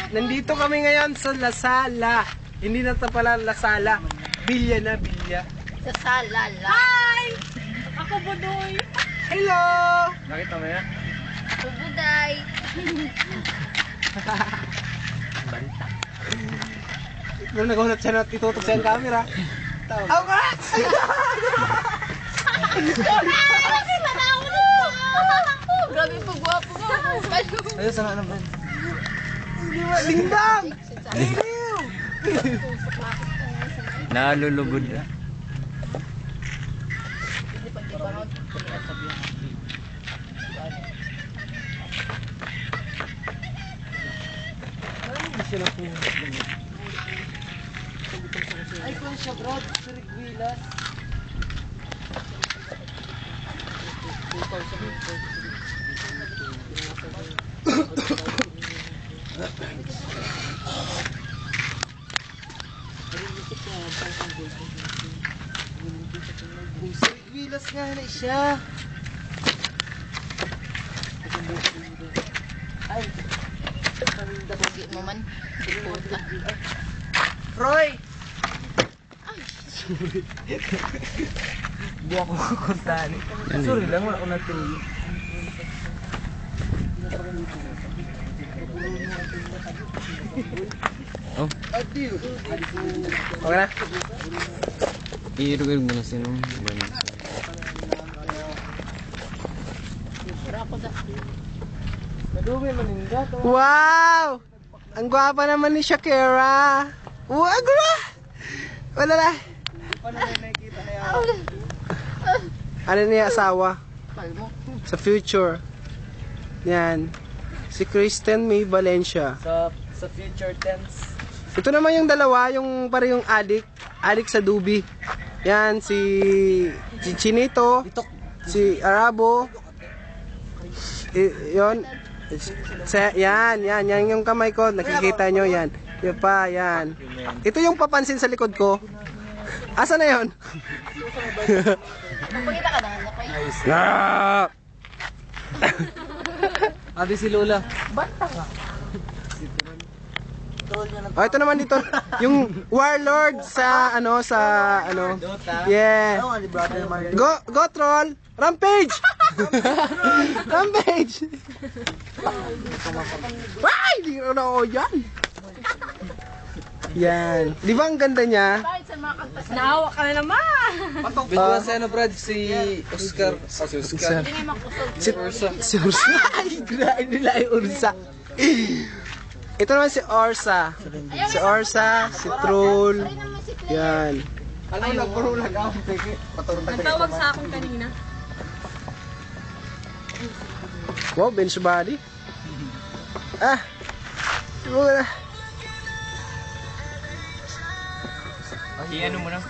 Nandito kami ngayon sa Lasala. Hindi na ito pala Lasala. Bilya na, Bilya. Sa Salala. Hi! Ako Budoy. Hello! Nakita mo yan? Ako Buday. Nung nagulat siya na itutok siya ang camera. Ako ka! Grabe po, gwapo mo. Ayun, sana naman. Dingdang! Nalulubod na. Ay, kung siya, Brad. Sirig Wilas. Sirig Wilas nga na siya. Ay, Dabugi mo man. Puta. Roy! Hindi ako kukuntahan. Sorry lang, wala ko natuloy. Oh, Okay na? iirugin mo na sinong. Wow! Ang gwapa naman ni Shakira. Wag na! Wala na. Ano niya asawa? Palmo. Sa future. Yan. Si Kristen May Valencia. Sa future tense. Ito naman yung dalawa, yung parehong adik sa Dubi. Yan, si Chinito, si Arabo. Yon. Yan yung kamay ko, nakikita nyo yan. Yan pa, yan. Ito yung papansin sa likod ko. Asa na yon? Magpakita ka na. Ate si Lola. Oh, ito naman dito, yung warlord sa ano. Yeah. Go troll. Rampage. Rampage. Ay, di na ako yan. Yan. Di ba ang ganda niya? Bakit sa mga kantas? Naawa ka na naman. Bigla sa ano, Brad, si Oscar. Si Oscar. Hindi nga makusog. Si Ursa. Ay, grabe nila yung Ursa. Ito naman si Orsa. Si Orsa, si Troll. Yan. Alam mo, nagpurulag ako. Nagtawag sa akin kanina. Wow, bench body. Ah. Wala. I-ano mo na?